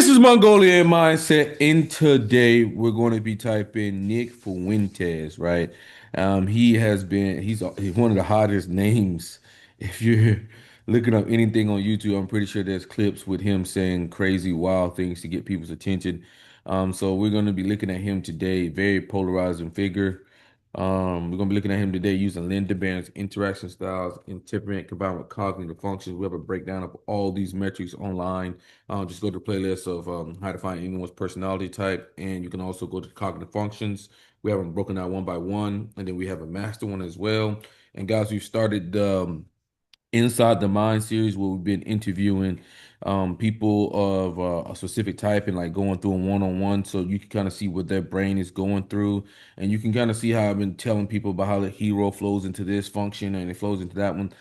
This is Mongolian Mindset, and today we're going to be typing Nick Fuentes, right? He's one of the hottest names. If you're looking up anything on YouTube, I'm pretty sure there's clips with him saying crazy, wild things to get people's attention. So we're going to be looking at him today, very polarizing figure. We're going to be looking at him today using Berens Interaction Styles and Temperament combined with cognitive functions. We have a breakdown of all these metrics online. Just go to the playlist of how to find anyone's personality type, and you can also go to cognitive functions. We have them broken out one by one, and then we have a master one as well. And guys, we've started Inside the Mind series where we've been interviewing people of a specific type and like going through them one on one so you can kind of see what their brain is going through. And you can kind of see how I've been telling people about how the hero flows into this function and it flows into that one.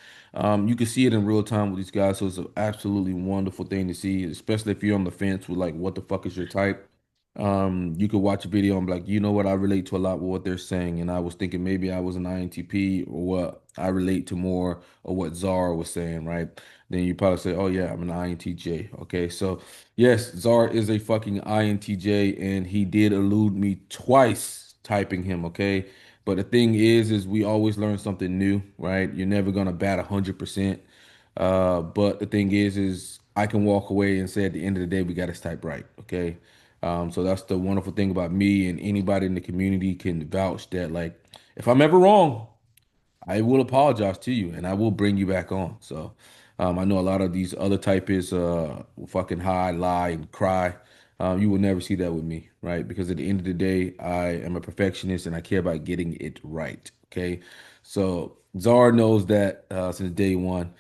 You can see it in real time with these guys. So it's an absolutely wonderful thing to see, especially if you're on the fence with like, what the fuck is your type? You could watch a video and be like, you know what, I relate to a lot with what they're saying. And I was thinking maybe I was an INTP or what I relate to more or what Zara was saying, right? Then you probably say, oh yeah, I'm an INTJ. Okay, so yes, Zara is a fucking INTJ, and he did elude me twice typing him. Okay, but the thing is we always learn something new, right? You're never gonna bat 100%. But the thing is I can walk away and say at the end of the day we got to type right. Okay, so that's the wonderful thing about me, and anybody in the community can vouch that like if I'm ever wrong, I will apologize to you and I will bring you back on. So I know a lot of these other typists will fucking hide, lie, and cry. You will never see that with me, right? Because at the end of the day, I am a perfectionist and I care about getting it right. Okay. So Czar knows that since day one.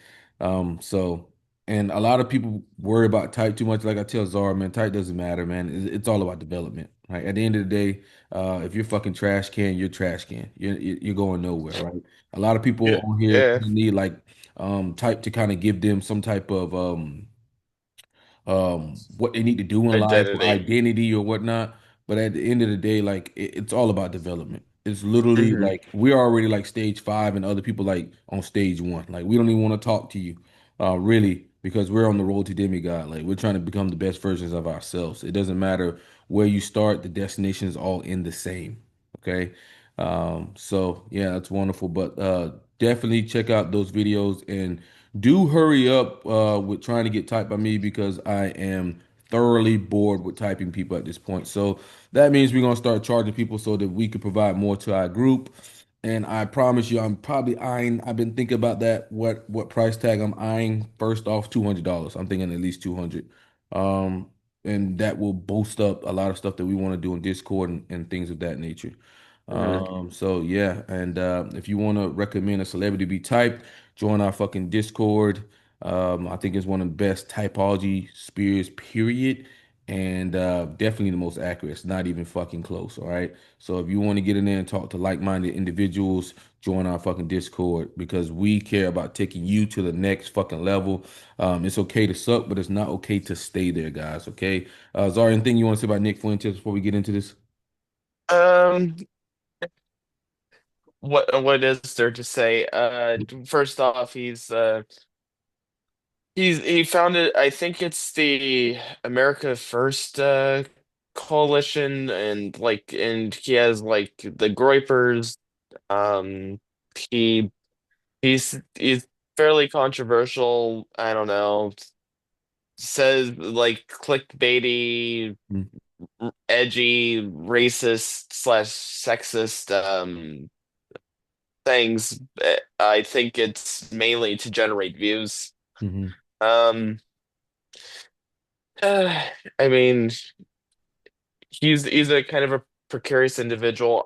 So and a lot of people worry about type too much. Like I tell Czar, man, type doesn't matter, man. It's all about development, right? At the end of the day, if you're fucking trash can, you're trash can. You're going nowhere, right? A lot of people Yeah, on here yeah. kind of need like type to kind of give them some type of what they need to do in life or Identity. identity or whatnot. But at the end of the day, like it's all about development. It's literally Hmm. like we're already like stage 5 and other people like on stage 1. Like we don't even want to talk to you, really, because we're on the road to demigod. Like we're trying to become the best versions of ourselves. It doesn't matter where you start, the destination is all in the same. Okay. So yeah, that's wonderful. But definitely check out those videos and do hurry up with trying to get typed by me because I am thoroughly bored with typing people at this point. So that means we're gonna start charging people so that we can provide more to our group. And I promise you, I'm probably eyeing. I've been thinking about that. What price tag I'm eyeing? First off, $200. I'm thinking at least 200. Um, and that will boost up a lot of stuff that we want to do in Discord and things of that nature. Hmm. So yeah, and if you want to recommend a celebrity to be typed, join our fucking Discord. I think it's one of the best typology spheres, period. And definitely the most accurate. It's not even fucking close. All right. So if you want to get in there and talk to like-minded individuals, join our fucking Discord because we care about taking you to the next fucking level. It's okay to suck, but it's not okay to stay there, guys. Okay. Zara, anything you want to say about Nick Fuentes before we get into this? Um, what is there to say? First off, he founded. I think it's the America First coalition, and he has like the Groypers. Um, he he's fairly controversial. I don't know. Says like clickbaity, edgy, racist slash sexist things. I think it's mainly to generate views. Mm-hmm. Um, uh, I mean, he's a kind of a precarious individual.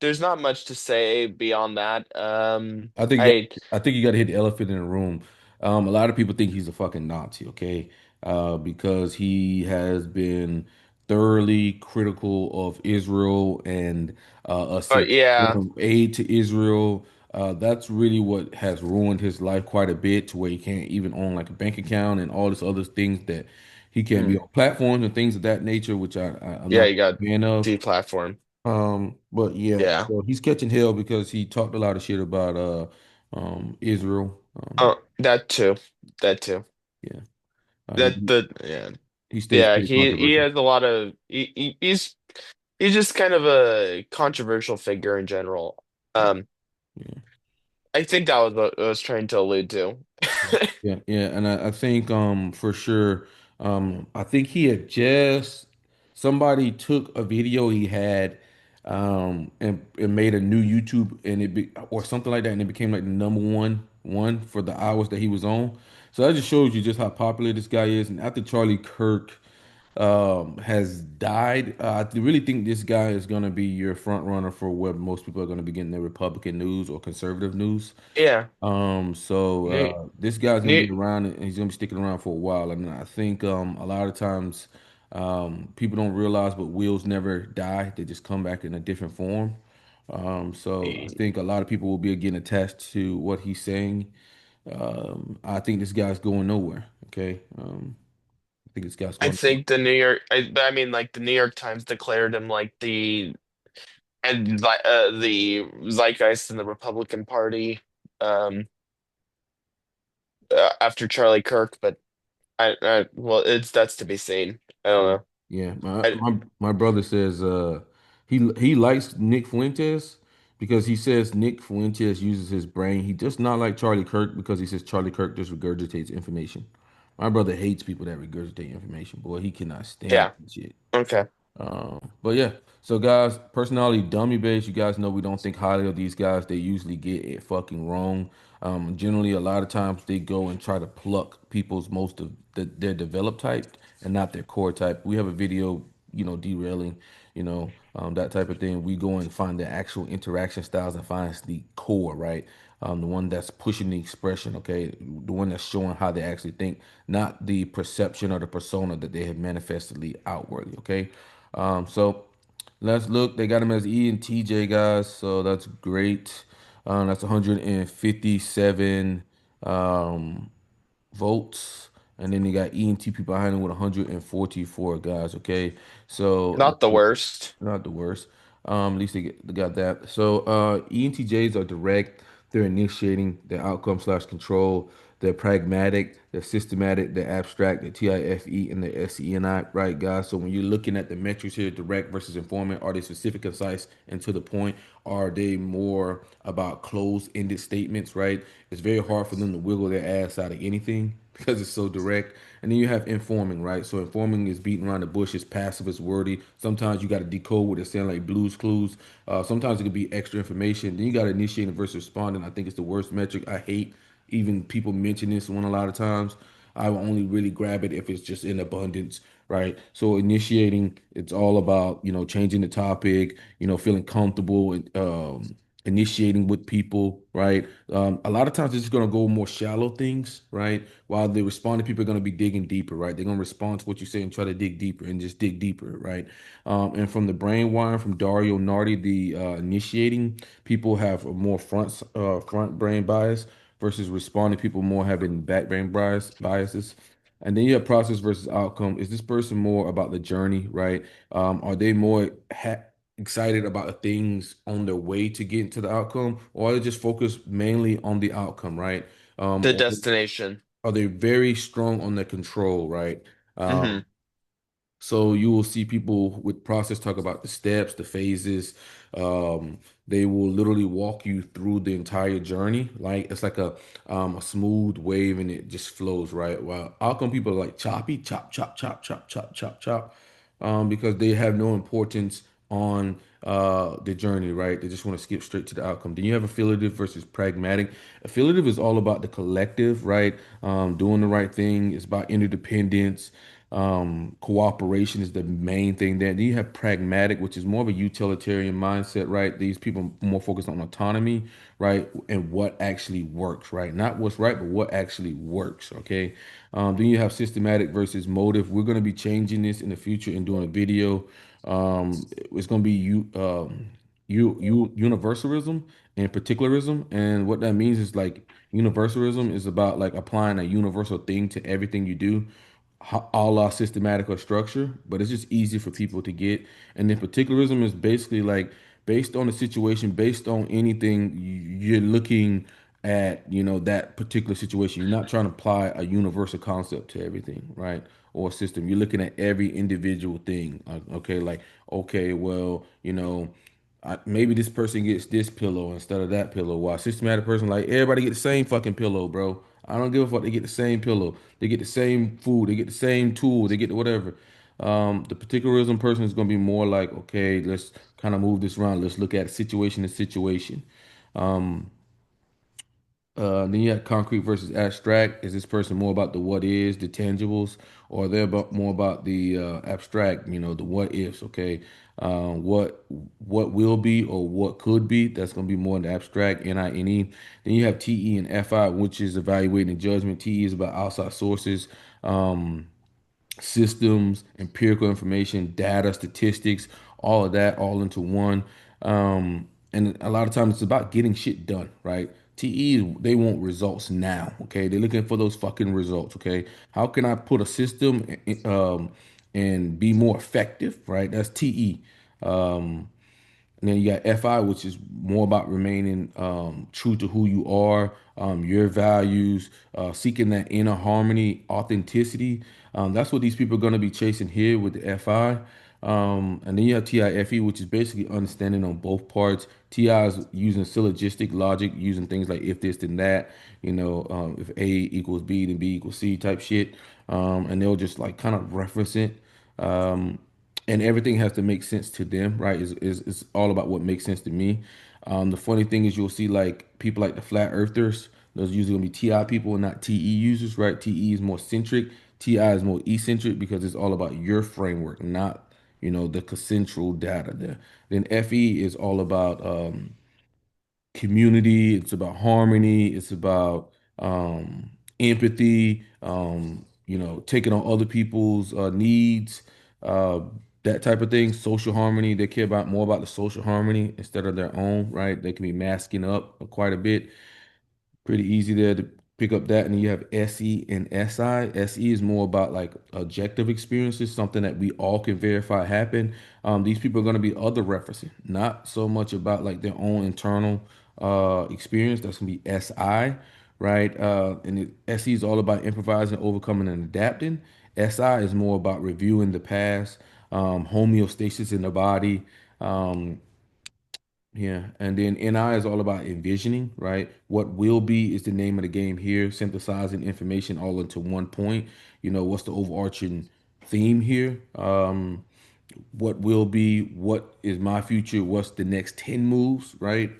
There's not much to say beyond that. I think you I I think you got to hit the elephant in the room. A lot of people think he's a fucking Nazi, okay? Because he has been thoroughly critical of Israel and us but yeah, from aid to Israel. That's really what has ruined his life quite a bit to where he can't even own like a bank account and all this other things that he can't be mm, on platforms and things of that nature, which I'm yeah, not you got a fan of. deplatform. But yeah, Yeah. so he's catching hell because he talked a lot of shit about Israel. Oh, that too. That too. Yeah. That the yeah. He stays Yeah, pretty he controversial. has a lot of he's just kind of a controversial figure in general. Um, Yeah. I think that was what I was trying to allude to. Yeah, and I think for sure I think he had just somebody took a video he had and made a new YouTube and or something like that and it became like the number one for the hours that he was on. So that just shows you just how popular this guy is. And after Charlie Kirk has died, I really think this guy is going to be your front runner for where most people are going to be getting their Republican news or conservative news. Yeah, new, This guy's gonna new, be around and he's gonna be sticking around for a while. And I think a lot of times people don't realize, but wheels never die; they just come back in a different form. So I think a lot of people will be getting attached to what he's saying. I think this guy's going nowhere. Okay, I think this guy's I going nowhere. think I mean, like the New York Times declared him like the zeitgeist in the Republican Party um after Charlie Kirk, but well, it's that's to be seen. I don't Yeah, know. yeah. I My brother says he likes Nick Fuentes because he says Nick Fuentes uses his brain. He just not like Charlie Kirk because he says Charlie Kirk just regurgitates information. My brother hates people that regurgitate information. Boy, he cannot stand yeah, that shit. okay. But yeah, so guys, personality dummy based. You guys know we don't think highly of these guys. They usually get it fucking wrong. Generally, a lot of times they go and try to pluck people's most of their developed type and not their core type. We have a video, derailing, that type of thing. We go and find the actual interaction styles and find the core, right? The one that's pushing the expression, okay, the one that's showing how they actually think, not the perception or the persona that they have manifestly outwardly, okay. So let's look. They got him as ENTJ guys, so that's great. That's 157 um, votes, and then you got ENTP behind him with 144 guys. Okay, so Not the worst. not the worst. At least they got that. So ENTJs are direct. They're initiating. They're outcome slash control. They're pragmatic. They're systematic. They're abstract. They're TIFE and they're SENI. Right, guys. So when you're looking at the metrics here, direct versus informant, are they specific, concise, and to the point? Are they more about closed-ended statements? Right. It's very hard for them to wiggle their ass out of anything because it's so direct. And then you have informing, right? So informing is beating around the bush, it's passive, it's wordy. Sometimes you got to decode what they're saying, like Blues Clues. Sometimes it could be extra information. Then you got initiating versus responding. I think it's the worst metric. I hate even people mention this one a lot of times. I will only really grab it if it's just in abundance, right? So initiating, it's all about, changing the topic, feeling comfortable, initiating with people, right? A lot of times it's just going to go more shallow things, right? While the responding people are going to be digging deeper, right? They're going to respond to what you say and try to dig deeper and just dig deeper, right? And from the brain wiring from Dario Nardi, the initiating people have a more front brain bias versus responding people more having back brain biases. And then you have process versus outcome. Is this person more about the journey, right? Are they more excited about the things on their way to get to the outcome, or are they just focused mainly on the outcome, right? The Or destination. are they very strong on their control, right? Hmm. So you will see people with process talk about the steps, the phases. Um, they will literally walk you through the entire journey. Like it's like a smooth wave and it just flows, right? While outcome people are like choppy, chop, chop, chop, chop, chop, chop, chop, because they have no importance on the journey, right? They just want to skip straight to the outcome. Then you have affiliative versus pragmatic. Affiliative is all about the collective, right? Doing the right thing. It's about interdependence. Cooperation is the main thing there. Then you have pragmatic, which is more of a utilitarian mindset, right? These people are more focused on autonomy, right? And what actually works, right? Not what's right, but what actually works, okay? Then you have systematic versus motive. We're going to be changing this in the future and doing a video. It's going to be universalism and particularism. And what that means is like universalism is about like applying a universal thing to everything you do all our systematic or structure, but it's just easy for people to get. And then particularism is basically like based on the situation, based on anything, you're looking at that particular situation. You're not trying to apply a universal concept to everything, right? Or a system. You're looking at every individual thing. Okay, like okay, well, maybe this person gets this pillow instead of that pillow. While systematic person, like everybody get the same fucking pillow, bro. I don't give a fuck. They get the same pillow. They get the same food. They get the same tool. They get whatever. The particularism person is going to be more like, okay, let's kind of move this around. Let's look at situation to situation. Um, then you have concrete versus abstract. Is this person more about the what is, the tangibles, or they're more about the abstract? The what ifs. Okay, what will be or what could be. That's going to be more in the abstract. NINE. Then you have TE and FI, which is evaluating judgment. TE is about outside sources. Um, Systems, empirical information, data, statistics, all of that, all into one. And a lot of times it's about getting shit done, right? TE, they want results now, okay? They're looking for those fucking results, okay? How can I put a system and be more effective, right? That's TE. And then you got FI, which is more about remaining true to who you are, your values, seeking that inner harmony, authenticity. That's what these people are going to be chasing here with the FI. And then you have TIFE, which is basically understanding on both parts. TI is using syllogistic logic, using things like if this, then that, if A equals B, then B equals C type shit. And they'll just like kind of reference it. Um, and everything has to make sense to them, right? It's all about what makes sense to me. The funny thing is you'll see like people like the flat earthers, those are usually gonna be TI people and not TE users, right? TE is more centric, TI is more eccentric because it's all about your framework, not the central data there. Then FE is all about community, it's about harmony, it's about empathy, taking on other people's needs, uh, that type of thing. Social harmony, they care about more about the social harmony instead of their own, right? They can be masking up quite a bit. Pretty easy there to pick up that. And then you have SE and SI. SE is more about like objective experiences, something that we all can verify happened. These people are going to be other referencing, not so much about like their own internal experience. That's going to be SI, right? SE is all about improvising, overcoming, and adapting. SI is more about reviewing the past, homeostasis in the body, um, yeah, and then NI is all about envisioning, right? What will be is the name of the game here, synthesizing information all into one point. What's the overarching theme here? What will be, what is my future, what's the next 10 moves, right?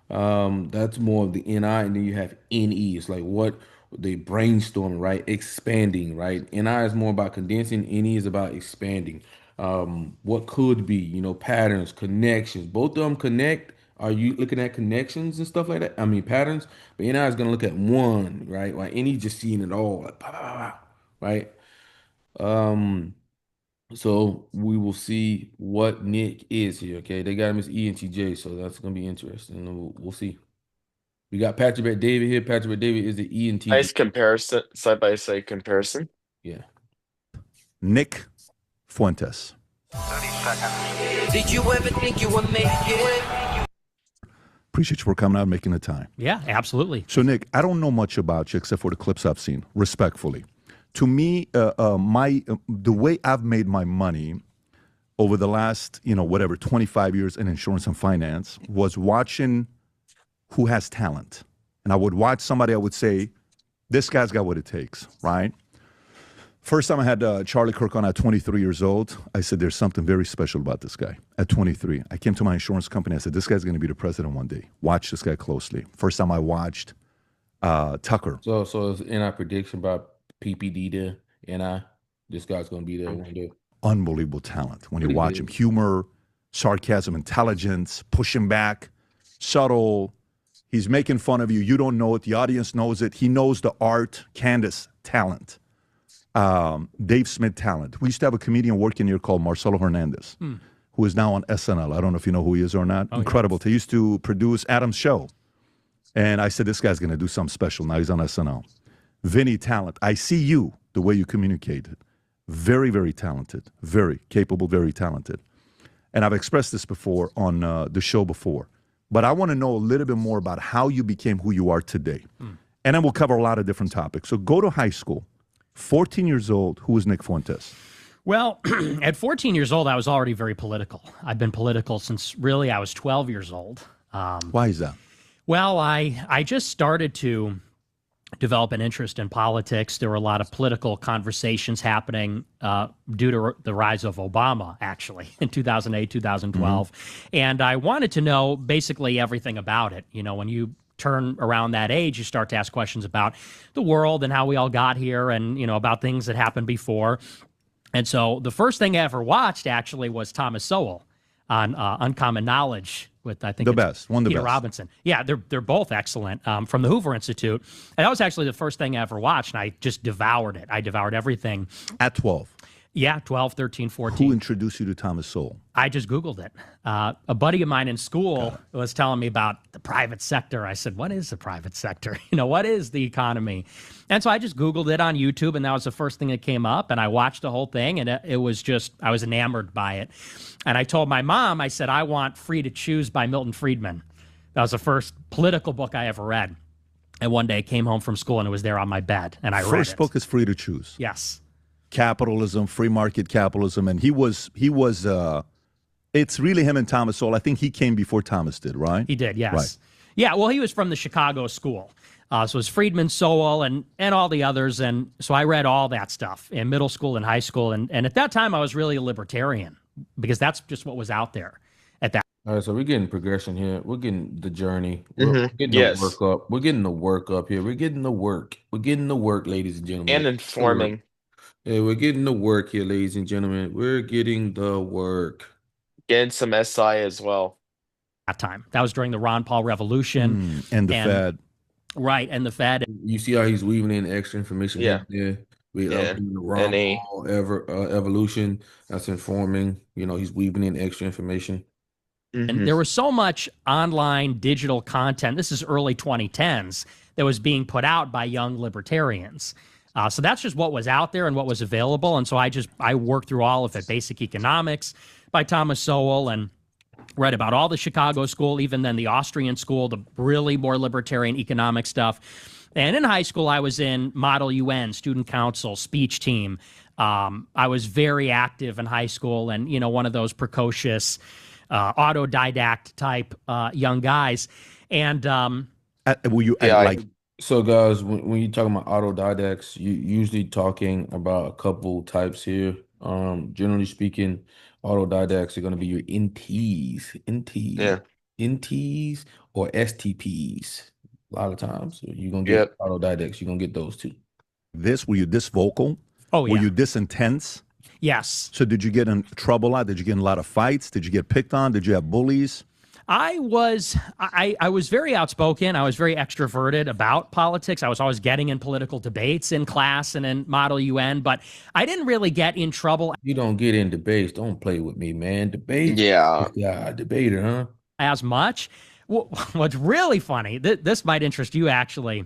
That's more of the NI, and then you have NE. It's like what the brainstorming, right? Expanding, right? NI is more about condensing, NE is about expanding. What could be, patterns, connections. Both of them connect. Are you looking at connections and stuff like that? I mean patterns, but NI is gonna look at one, right? Like NE just seeing it all, like pow, pow, pow, right? Um, so we will see what Nick is here. Okay, they got him as ENTJ, so that's gonna be interesting. And we'll see. We got Patrick Bet David here. Patrick Bet David is the ENTJ. Nice comparison, side by side comparison. Yeah. Nick Fuentes. 30 seconds. Did you ever think you would make it? Appreciate you for coming out and making the time. Yeah, absolutely. So, Nick, I don't know much about you except for the clips I've seen, respectfully. To me, the way I've made my money over the last, 25 years in insurance and finance was watching who has talent. And I would watch somebody, I would say, this guy's got what it takes, right? First time I had Charlie Kirk on at 23 years old, I said, there's something very special about this guy. At 23, I came to my insurance company. I said, this guy's going to be the president one day. Watch this guy closely. First time I watched Tucker. So is NI prediction by PPD there? NI, this guy's gonna be there one day. Unbelievable talent. When you Pretty watch good. him, humor, sarcasm, intelligence, pushing back, subtle. He's making fun of you. You don't know it. The audience knows it. He knows the art. Candace, talent. Dave Smith, talent. We used to have a comedian working here called Marcelo Hernandez, who is now on SNL. I don't know if you know who he is or not. Incredible. He used to produce Adam's show. And I said, this guy's going to do something special. Now he's on SNL. Vinny, talent. I see you, the way you communicated. Very, very talented. Very capable, very talented. And I've expressed this before on the show before. but I want to know a little bit more about how you became who you are today. And then we'll cover a lot of different topics. So go to high school, 14 years old. Who was Nick Fuentes? Well, at 14 years old, I was already very political. I've been political since really I was 12 years old. Why is that? Well, I just started to develop an interest in politics. There were a lot of political conversations happening due to the rise of Obama, actually, in 2008, 2012. And I wanted to know basically everything about it. You know, when you turn around that age, you start to ask questions about the world and how we all got here and, you know, about things that happened before. And so the first thing I ever watched actually was Thomas Sowell on Uncommon Knowledge with, I think, the best, one of the Peter best. Robinson. Yeah, they're both excellent from the Hoover Institute. And that was actually the first thing I ever watched, and I just devoured it. I devoured everything. At 12. Yeah, 12, 13, 14. Who introduced you to Thomas Sowell? I just Googled it. A buddy of mine in school was telling me about the private sector. I said, what is the private sector? You know, what is the economy? And so I just Googled it on YouTube, and that was the first thing that came up. And I watched the whole thing, and it was just, I was enamored by it. And I told my mom, I said, I want Free to Choose by Milton Friedman. That was the first political book I ever read. And one day I came home from school, and it was there on my bed, and I read it. First book is Free to Choose. Yes. Capitalism, free market capitalism, and he was it's really him and Thomas Sowell. I think he came before Thomas did, right? He did, yes. Right. Yeah, well, he was from the Chicago school. So it was Friedman, Sowell, and all the others. And so I read all that stuff in middle school and high school. And at that time, I was really a libertarian because that's just what was out there at that. All right, so we're getting progression here. We're getting the journey. Mhm. We're getting Yes. the work up. We're getting the work up here. We're getting the work. We're getting the work, ladies and gentlemen. And informing. Yeah, we're getting the work here, ladies and gentlemen. We're getting the work. Getting some SI as well. That time. That was during the Ron Paul Revolution. And the Fed. Right, and the Fed. You see how he's weaving in extra information Yeah. here with Yeah. the Ron NA. Paul evolution. That's informing. You know, he's weaving in extra information. Mhm. And there was so much online digital content. This is early 2010s that was being put out by young libertarians. So that's just what was out there and what was available. And so I worked through all of it. Basic Economics by Thomas Sowell and read about all the Chicago school, even then the Austrian school, the really more libertarian economic stuff. And in high school, I was in Model UN, student council, speech team. I was very active in high school and, you know, one of those precocious autodidact type young guys. And Were you Yeah, like So, guys, when you're talking about autodidacts, you usually talking about a couple types here. Generally speaking, autodidacts are going to be your Yeah. NTs or STPs. A lot of times, so you're gonna get Yep. autodidacts. You're gonna get those two. this? Were you this vocal? oh Were yeah, you this intense? yes, So did you get in trouble a lot? Did you get in a lot of fights? Did you get picked on? Did you have bullies? I was very outspoken. I was very extroverted about politics. I was always getting in political debates in class and in Model UN, but I didn't really get in trouble You don't get in debates. Don't play with me, man. Debate. Yeah. Yeah, debater, huh? as much. What's really funny, this might interest you actually,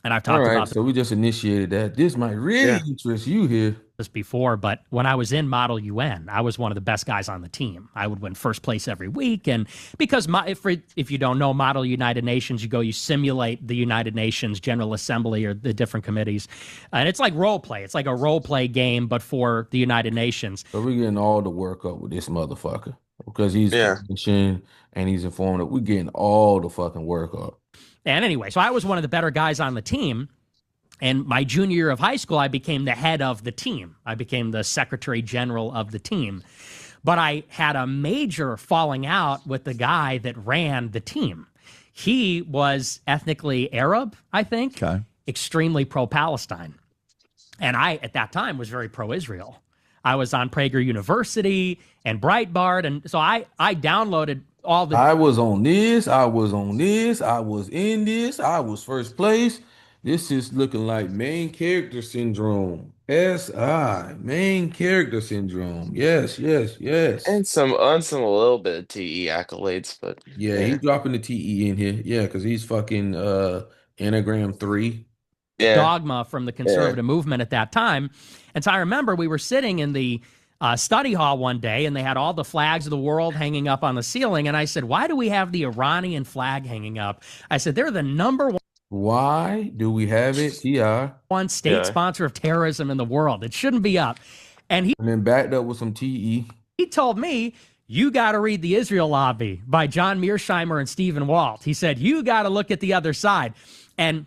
and I've All talked right, about so we just initiated that. This might really Yeah. interest you here. this before, but when I was in Model UN, I was one of the best guys on the team. I would win first place every week, and because if you don't know Model United Nations, you simulate the United Nations General Assembly or the different committees, and it's like role play. It's like a role play game, but for the United Nations. So we're getting all the work up with this motherfucker because he's Yeah. finishing and he's informative. We're getting all the fucking work up. And anyway, so I was one of the better guys on the team. And my junior year of high school, I became the head of the team. I became the secretary general of the team. But I had a major falling out with the guy that ran the team. He was ethnically Arab, I think, Okay. extremely pro-Palestine. And I, at that time, was very pro-Israel. I was on Prager University and Breitbart. And so I downloaded all the I was on this. I was on this. I was in this. I was first place. This is looking like main character syndrome. SI, main character syndrome. Yes, yes, yes. And some a little bit of TE accolades, but Yeah, yeah. he's dropping the TE in here. Yeah, because he's fucking Enneagram 3. Yeah. dogma from the conservative movement at that time. And so I remember we were sitting in the study hall one day, and they had all the flags of the world hanging up on the ceiling. And I said, why do we have the Iranian flag hanging up? I said, they're the number Why do we have it? TI. one state Yeah. sponsor of terrorism in the world. It shouldn't be up. And And then backed up with some TE. he told me, you got to read The Israel Lobby by John Mearsheimer and Stephen Walt. He said, you got to look at the other side. And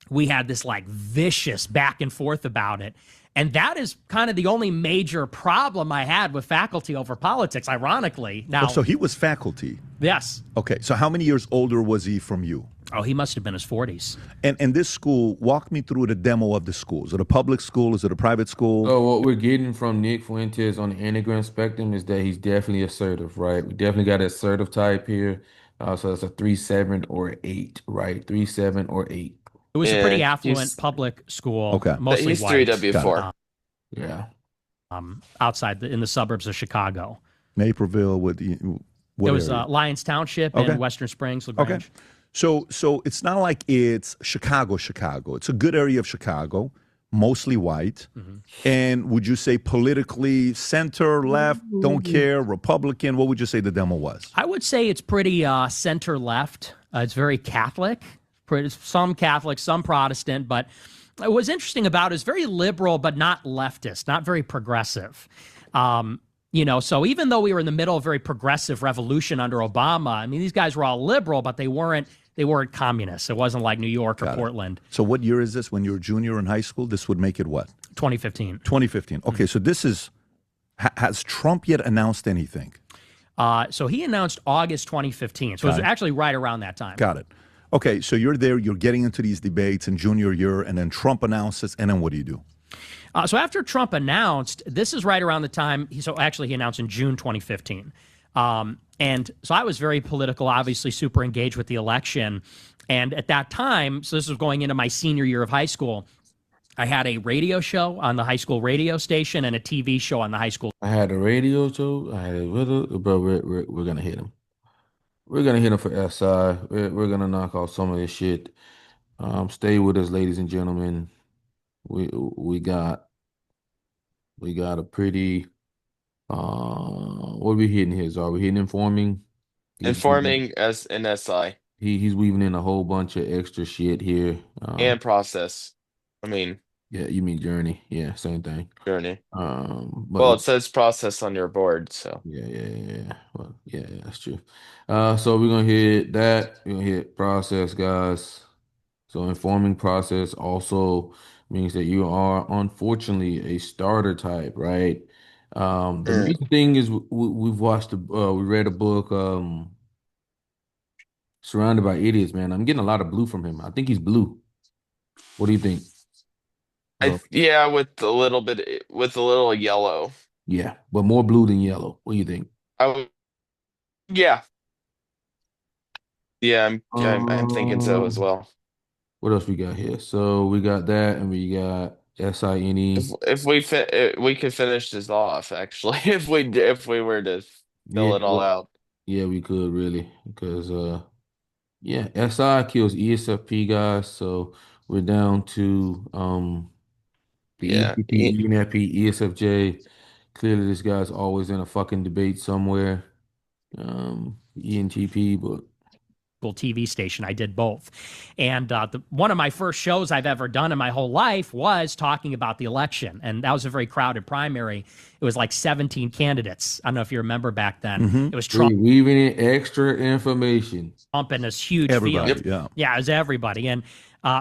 we had this like vicious back and forth about it. And that is kind of the only major problem I had with faculty over politics, ironically. Now, Oh, so he was faculty. yes. Okay, so how many years older was he from you? Oh, he must have been his 40s. And this school, walk me through the demo of the school. Is it a public school? Is it a private school? So what we're getting from Nick Fuentes on the Enneagram spectrum is that he's definitely assertive, right? We definitely got an assertive type here. So it's a 3, 7, or 8, right? 3, 7, or 8. It was a pretty Yeah, affluent he's- public school, Okay. mostly He's white, 3W4. Yeah. outside in the suburbs of Chicago. Naperville, what It what was area? Lyons Township Okay. and Western Springs, LaGrange. Okay. So it's not like it's Chicago. It's a good area of Chicago, mostly white. And would you say politically center, left, don't care, Republican? What would you say the demo was? I would say it's pretty center left. It's very Catholic, some Catholic, some Protestant. But what was interesting about it is very liberal, but not leftist, not very progressive. So even though we were in the middle of a very progressive revolution under Obama, I mean, these guys were all liberal, but they weren't communists. It wasn't like New York or Portland. So what year is this? When you were junior in high school? This would make it what? 2015. 2015. Okay, so this is, has Trump yet announced anything? So he announced August 2015. So it was actually right around that time. Got it. Okay, so you're there, you're getting into these debates in junior year, and then Trump announces, and then what do you do? So after Trump announced, this is right around the time, he announced in June 2015. And so I was very political, obviously super engaged with the election. And at that time, so this was going into my senior year of high school, I had a radio show on the high school radio station and a TV show on the high school. I had a radio show. I had a little, but we're gonna hit him. We're gonna hit him for SI. We're gonna knock off some of this shit. Stay with us, ladies and gentlemen. We got a pretty what are we hitting here? Are we hitting informing? Informing as an SI He's weaving in a whole bunch of extra shit here. and process. I mean, Yeah, you mean journey. Yeah, same thing. journey. But Well, it says process on your board, so yeah. Well, yeah, that's true. So we're gonna hit that. We're gonna hit process, guys. So informing process also means that you are unfortunately a starter type, right? The main thing is we've watched we read a book, Surrounded by Idiots, man. I'm getting a lot of blue from him. I think he's blue. What do you think? yeah, with a little yellow. Yeah, but more blue than yellow. What do you think? Yeah, I'm thinking so as well. What else we got here? So we got that, and we got SINE. If we could finish this off actually, if we were to fill it all out. Yeah, we could really, because yeah, SI kills ESFP, guys. So we're down to the Yeah. ENTP, ENFP, ESFJ. Clearly, this guy's always in a fucking debate somewhere. ENTP, but TV station. I did both. And one of my first shows I've ever done in my whole life was talking about the election. And that was a very crowded primary. It was like 17 candidates. I don't know if you remember back then. It was we're Trump weaving in extra information. in this huge Everybody, field. yeah. Yeah, it was everybody. And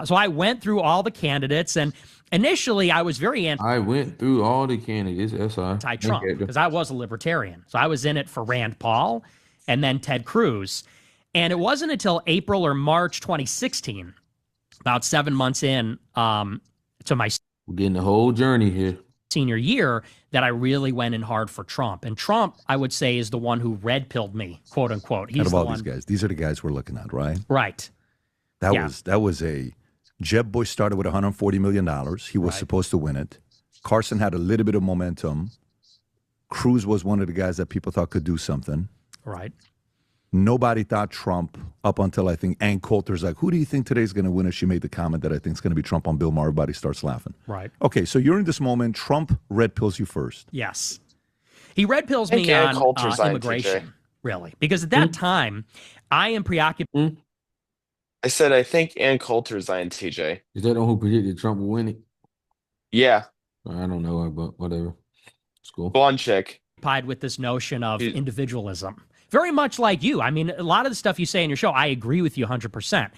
so I went through all the candidates. And initially, I was very I went through all the candidates, SI. anti-Trump Okay. because I was a libertarian. So I was in it for Rand Paul and then Ted Cruz. And it wasn't until April or March 2016, about 7 months in to my We're getting the whole journey here. senior year, that I really went in hard for Trump. And Trump, I would say, is the one who red pilled me, quote unquote. He's Out of the all one, these guys, these are the guys we're looking at, right? right? That Yeah. was a Jeb Bush started with $140 million. He was Right. supposed to win it. Carson had a little bit of momentum. Cruz was one of the guys that people thought could do something. Right. Nobody thought Trump up until I think Ann Coulter's like, who do you think today's going to win? And she made the comment that I think is going to be Trump on Bill Maher. Everybody starts laughing. Right. Okay, so you're in this moment. Trump red pills you first. Yes. He red pills I think me Ann on Coulter's INTJ. immigration, really, because at that time, I am preoccupied. I said I think Ann Coulter's INTJ. Is that the one who predicted Trump would win it? Yeah, I don't know her, but whatever. It's cool. blonde chick. With this notion of She- individualism. Very much like you. I mean, a lot of the stuff you say in your show, I agree with you 100%.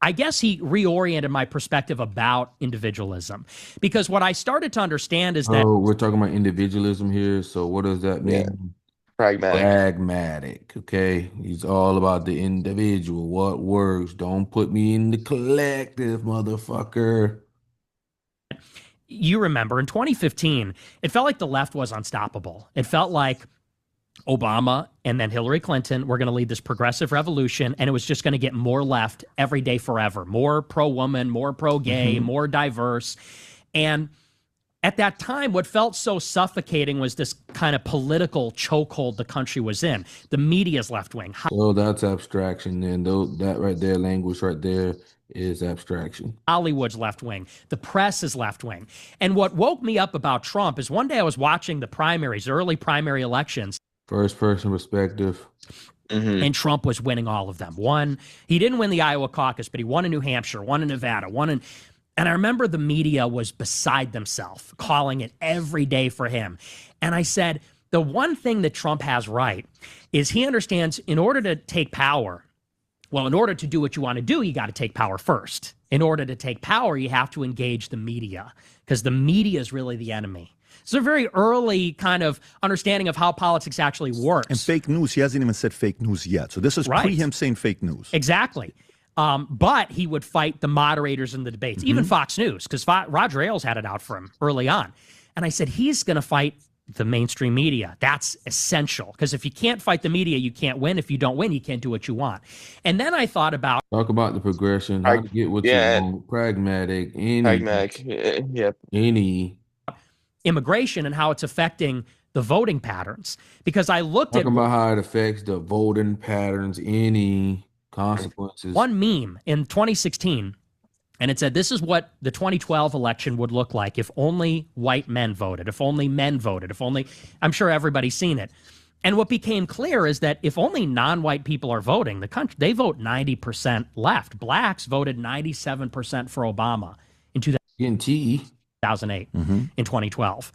I guess he reoriented my perspective about individualism because what I started to understand is that. Oh, we're talking about individualism here. So what does that mean? Yeah. Pragmatic. Pragmatic. Okay. He's all about the individual. What works? Don't put me in the collective, motherfucker. You remember in 2015, it felt like the left was unstoppable. It felt like Obama and then Hillary Clinton were going to lead this progressive revolution, and it was just going to get more left every day forever, more pro-woman, more pro-gay, more diverse. And at that time, what felt so suffocating was this kind of political chokehold the country was in. The media's left-wing. So that's abstraction. And that right there, language right there is abstraction. Hollywood's left-wing. The press is left-wing. And what woke me up about Trump is one day I was watching the primaries, early primary elections. First person perspective. And Trump was winning all of them. He didn't win the Iowa caucus, but he won in New Hampshire, won in Nevada, and I remember the media was beside themselves, calling it every day for him. And I said, the one thing that Trump has right is he understands in order to take power, well, in order to do what you want to do, you got to take power first. In order to take power, you have to engage the media because the media is really the enemy. It's a very early kind of understanding of how politics actually works. And fake news, he hasn't even said fake news yet. So this is pre him saying fake news. Exactly. But he would fight the moderators in the debates, even Fox News, because Roger Ailes had it out for him early on. And I said, he's going to fight the mainstream media. That's essential, because if you can't fight the media, you can't win. If you don't win, you can't do what you want. And then I thought about... Talk about the progression, how to get what you want, pragmatic, any immigration and how it's affecting the voting patterns. Because I looked talking about how it affects the voting patterns, any consequences. One meme in 2016, and it said, this is what the 2012 election would look like if only white men voted, if only men voted, if only, I'm sure everybody's seen it. And what became clear is that if only non-white people are voting, the country, they vote 90% left. Blacks voted 97% for Obama in 2008, in 2012.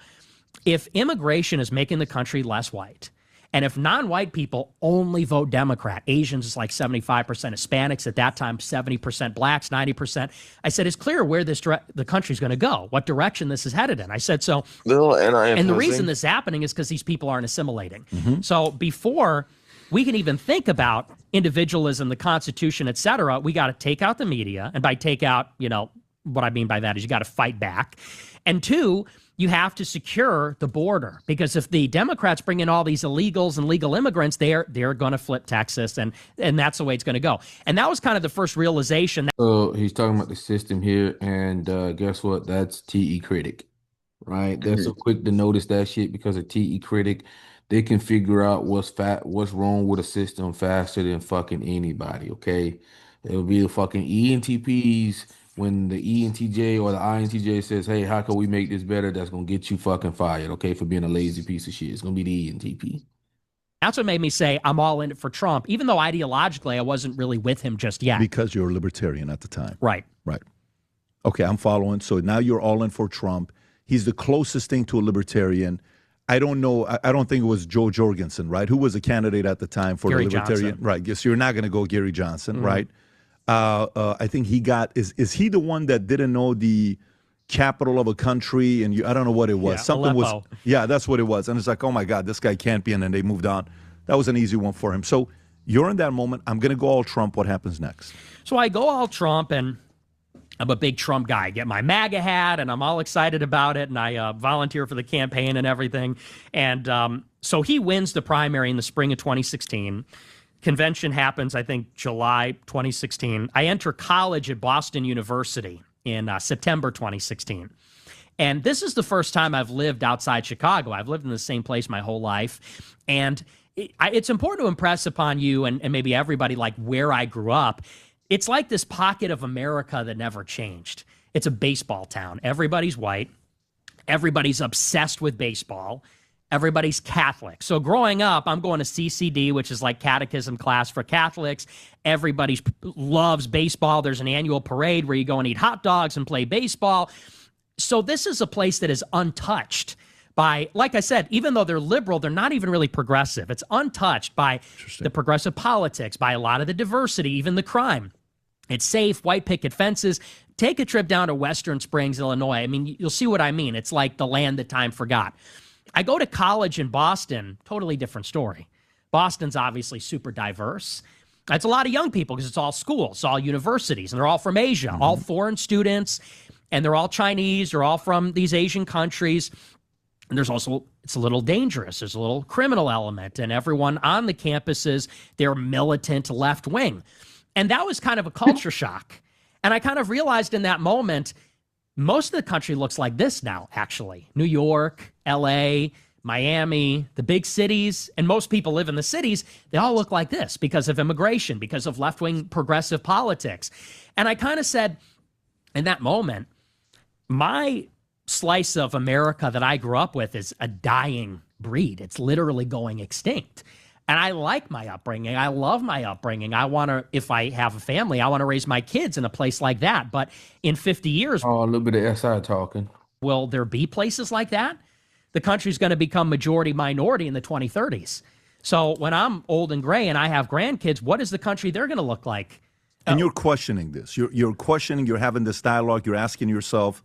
If immigration is making the country less white, and if non-white people only vote Democrat, Asians is like 75%, Hispanics at that time, 70%, blacks, 90%. I said, it's clear where the country's going to go, what direction this is headed in. I said, so, and the reason this is happening is because these people aren't assimilating. So before we can even think about individualism, the Constitution, et cetera, we got to take out the media. And by take out, what I mean by that is you got to fight back. And two, you have to secure the border, because if the Democrats bring in all these illegals and legal immigrants, they're going to flip Texas, and that's the way it's going to go. And that was kind of the first realization. So he's talking about the system here, and guess what? That's TE Critic, right? They're so quick to notice that shit because of TE Critic. They can figure out what's wrong with a system faster than fucking anybody. Okay, it'll be the fucking ENTPs. When the ENTJ or the INTJ says, hey, how can we make this better? That's going to get you fucking fired, okay, for being a lazy piece of shit. It's going to be the ENTP. That's what made me say I'm all in it for Trump, even though ideologically I wasn't really with him just yet. Because you're a libertarian at the time. Right. Right. Okay, I'm following. So now you're all in for Trump. He's the closest thing to a libertarian. I don't know. I don't think it was Joe Jorgensen, right? Who was a candidate at the time for Gary the libertarian? Johnson. Right. Guess you're not going to go Gary Johnson, right? I think he got, is he the one that didn't know the capital of a country? And I don't know what it was. Yeah, Something Aleppo. That's what it was. And it's like, oh my God, this guy can't be. And then they moved on. That was an easy one for him. So you're in that moment. I'm going to go all Trump. What happens next? So I go all Trump, and I'm a big Trump guy. I get my MAGA hat, and I'm all excited about it. And I volunteer for the campaign and everything. And so he wins the primary in the spring of 2016. Convention happens, I think, July 2016. I enter college at Boston University in September 2016. And this is the first time I've lived outside Chicago. I've lived in the same place my whole life. And it's important to impress upon you and maybe everybody like where I grew up. It's like this pocket of America that never changed. It's a baseball town. Everybody's white. Everybody's obsessed with baseball. everybody's Catholic. So growing up, I'm going to CCD, which is like catechism class for Catholics. Everybody loves baseball. There's an annual parade where you go and eat hot dogs and play baseball. So this is a place that is untouched by, like I said, even though they're liberal, they're not even really progressive. It's untouched by the progressive politics, by a lot of the diversity, even the crime. It's safe, white picket fences. Take a trip down to Western Springs, Illinois. I mean, you'll see what I mean. It's like the land that time forgot. I go to college in Boston, totally different story. Boston's obviously super diverse. That's a lot of young people because it's all schools, it's all universities, and they're all from Asia, all foreign students, and they're all Chinese, they're all from these Asian countries. And there's also, it's a little dangerous. There's a little criminal element, and everyone on the campuses, they're militant left wing. And that was kind of a culture shock. And I kind of realized in that moment, most of the country looks like this now, actually. New York, LA, Miami, the big cities, and most people live in the cities, they all look like this because of immigration, because of left-wing progressive politics. And I kind of said, in that moment, my slice of America that I grew up with is a dying breed. It's literally going extinct. And I like my upbringing. I love my upbringing. I want to, if I have a family, I want to raise my kids in a place like that. But in 50 years, Oh, a little bit of SI talking. will there be places like that? The country's going to become majority minority in the 2030s. So when I'm old and gray and I have grandkids, what is the country they're going to look like? And you're questioning this. You're questioning, you're having this dialogue, you're asking yourself,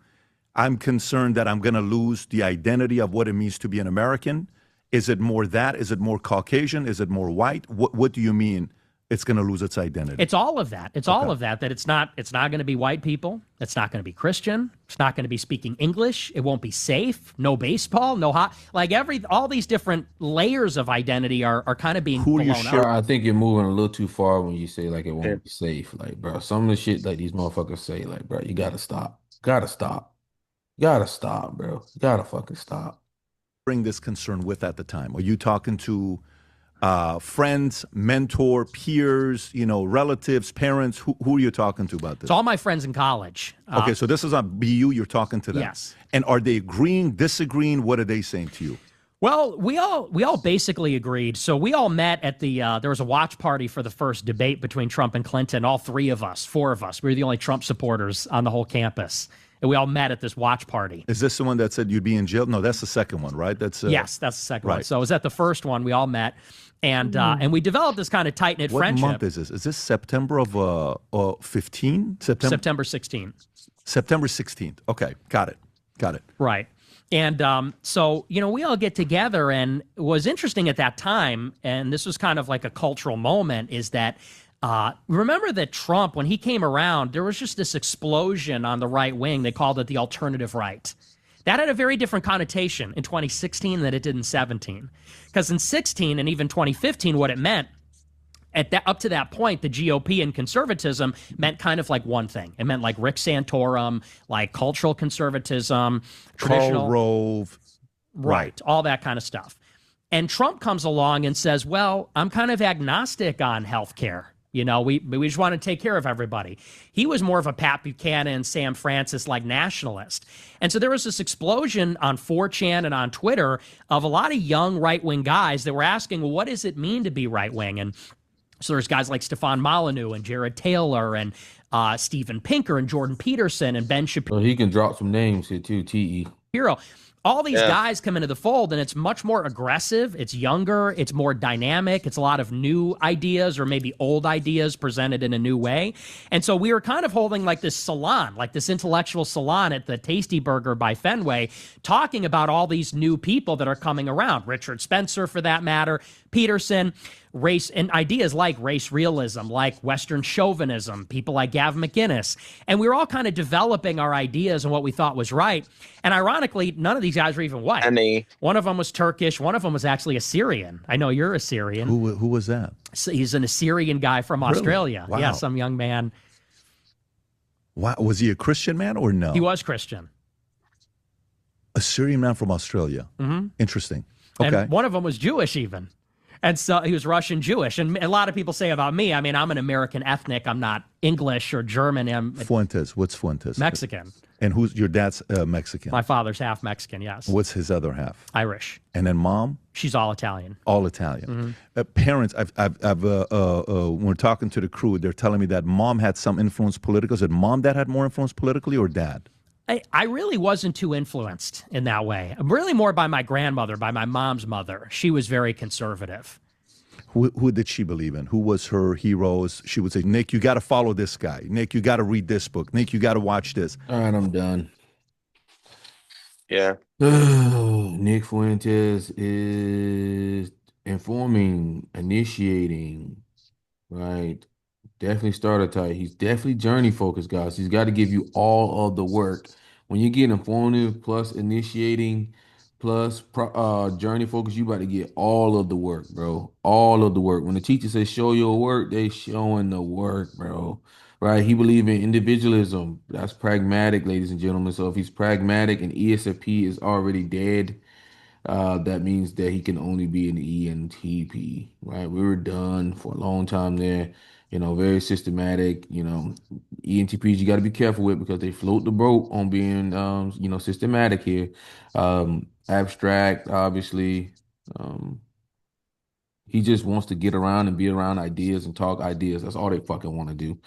I'm concerned that I'm going to lose the identity of what it means to be an American. Is it more that? Is it more Caucasian? Is it more white? What do you mean it's going to lose its identity? It's all of that. It's all of that, that it's not going to be white people. It's not going to be Christian. It's not going to be speaking English. It won't be safe. No baseball, no hot, like all these different layers of identity are kind of being blown out. I think you're moving a little too far when you say like it won't be safe. Like, bro, some of the shit like these motherfuckers say, like, bro, you gotta stop. Gotta stop. Gotta stop, bro. Gotta fucking stop. Bring this concern with at the time? Are you talking to friends, mentor, peers, relatives, parents? Who are you talking to about this? It's all my friends in college. Okay, so this is on BU. You're talking to them. Yes. And are they agreeing, disagreeing? What are they saying to you? Well, we all basically agreed. So we all met at there was a watch party for the first debate between Trump and Clinton. All four of us, we were the only Trump supporters on the whole campus. And we all met at this watch party. Is this the one that said you'd be in jail? No, that's the second one, right? Yes, that's the second one. So it was at the first one. We all met, and we developed this kind of tight-knit friendship. What month is this? Is this September of 15? September 16th. September 16th. Okay, got it. Right. And so, we all get together, and what was interesting at that time, and this was kind of like a cultural moment, is that remember that Trump, when he came around, there was just this explosion on the right wing. They called it the alternative right. That had a very different connotation in 2016 than it did in 17. Because in 16 and even 2015, what it meant, up to that point, the GOP and conservatism meant kind of like one thing. It meant like Rick Santorum, like cultural conservatism, traditional. Karl Rove. Right, all that kind of stuff. And Trump comes along and says, well, I'm kind of agnostic on healthcare. We just want to take care of everybody. He was more of a Pat Buchanan, Sam Francis, like nationalist. And so there was this explosion on 4chan and on Twitter of a lot of young right-wing guys that were asking, well, what does it mean to be right-wing? And so there's guys like Stefan Molyneux and Jared Taylor and Steven Pinker and Jordan Peterson and Ben Shapiro. So he can drop some names here too, TE. All these guys come into the fold, and it's much more aggressive. It's younger. It's more dynamic. It's a lot of new ideas or maybe old ideas presented in a new way. And so we were kind of holding like this salon, like this intellectual salon at the Tasty Burger by Fenway, talking about all these new people that are coming around. Richard Spencer, for that matter, Peterson, race and ideas like race realism, like Western chauvinism, people like Gav McInnes. And we were all kind of developing our ideas and what we thought was right. And ironically, none of these guys were even white. One of them was Turkish. One of them was actually Assyrian. I know you're Assyrian. Who was that? So he's an Assyrian guy from Australia. Wow. Yeah, some young man. Wow. Was he a Christian man or no? He was Christian. A Syrian man from Australia. Mm-hmm. Interesting. Okay. And one of them was Jewish even. And so he was Russian Jewish. And a lot of people say about me, I mean, I'm an American ethnic. I'm not English or German. I'm Fuentes. What's Fuentes? Mexican. And who's your dad's Mexican? My father's half Mexican, yes. What's his other half? Irish. And then mom? She's all Italian. All Italian. Mm-hmm. Parents, when we're talking to the crew, they're telling me that mom had some influence politically. Is it mom that had more influence politically or dad? I really wasn't too influenced in that way. Really more by my grandmother, by my mom's mother. She was very conservative. Who did she believe in? Who was her heroes? She would say, Nick, you got to follow this guy. Nick, you got to read this book. Nick, you got to watch this. All right, I'm done. Yeah. Nick Fuentes is informing, initiating, right? Definitely starter type. He's definitely journey focused, guys. He's got to give you all of the work. When you get informative plus initiating plus journey focus, you about to get all of the work, bro. All of the work. When the teacher says show your work, they showing the work, bro. Right? He believe in individualism. That's pragmatic, ladies and gentlemen. So if he's pragmatic and ESFP is already dead, that means that he can only be an ENTP, right? We were done for a long time there, very systematic, ENTPs you got to be careful with because they float the boat on being, systematic here. Abstract, obviously. Um, he just wants to get around and be around ideas and talk ideas. That's all they fucking want to do.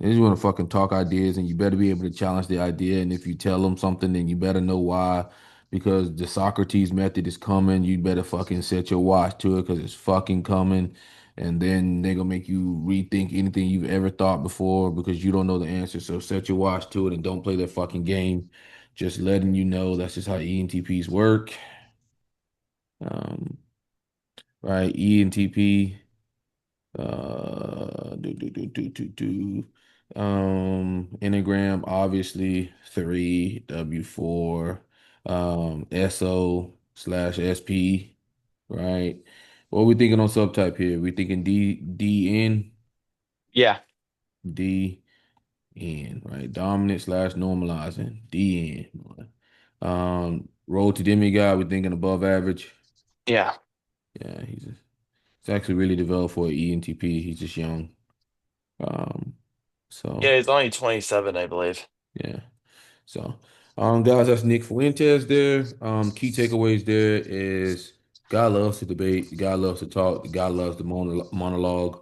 They just want to fucking talk ideas, and you better be able to challenge the idea. And if you tell them something, then you better know why. Because the Socrates method is coming, you better fucking set your watch to it because it's fucking coming. And then they're gonna make you rethink anything you've ever thought before because you don't know the answer. So set your watch to it and don't play that fucking game. Just letting you know that's just how ENTPs work. Um, right, ENTP. Enneagram, obviously 3, W4, SO/SP, right? What we thinking on subtype here? We thinking DN, Yeah. DN, right? Dominant/normalizing, DN. Road to demigod, we thinking above average. Yeah. Yeah, it's actually really developed for an ENTP. He's just young. Um, so Yeah, he's only 27, I believe. yeah. So guys, that's Nick Fuentes there. Key takeaways there is God loves to debate, the guy loves to talk, the guy loves the monologue.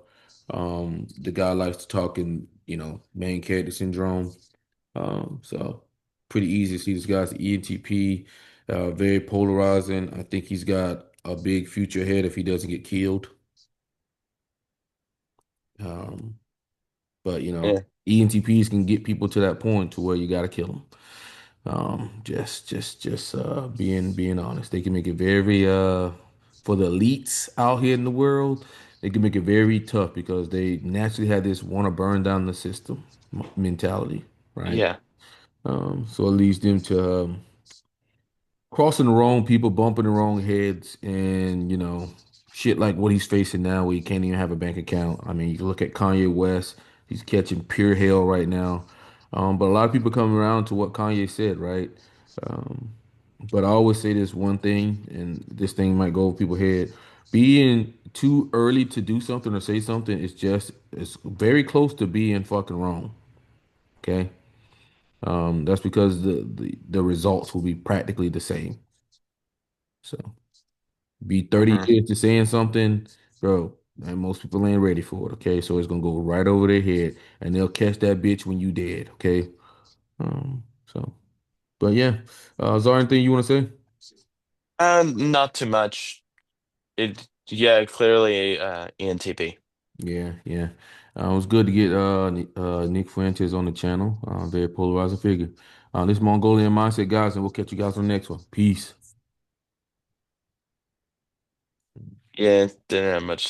The guy likes to talk in, main character syndrome. So pretty easy to see this guy's ENTP, very polarizing. I think he's got a big future ahead if he doesn't get killed. Um, But Yeah. ENTPs can get people to that point to where you got to kill them. Just being honest, they can make it very for the elites out here in the world. They can make it very tough because they naturally have this want to burn down the system mentality, right? Yeah. So it leads them to crossing the wrong people, bumping the wrong heads, and shit like what he's facing now, where he can't even have a bank account. I mean, you look at Kanye West; he's catching pure hell right now. But a lot of people come around to what Kanye said, right? Um, but I always say this one thing, and this thing might go over people's head: being too early to do something or say something is it's very close to being fucking wrong. Okay. That's because the results will be practically the same. So be 30 Hmm. years to saying something, bro, and most people ain't ready for it, okay? So it's gonna go right over their head and they'll catch that bitch when you dead, okay? So but yeah. Is there anything you want to say? Not too much. Yeah, clearly ENTP. Yeah, yeah. It was good to get Nick Fuentes on the channel. Very polarizing figure. This Mongolian mindset, guys, and we'll catch you guys on the next one. Peace. Yeah, didn't have much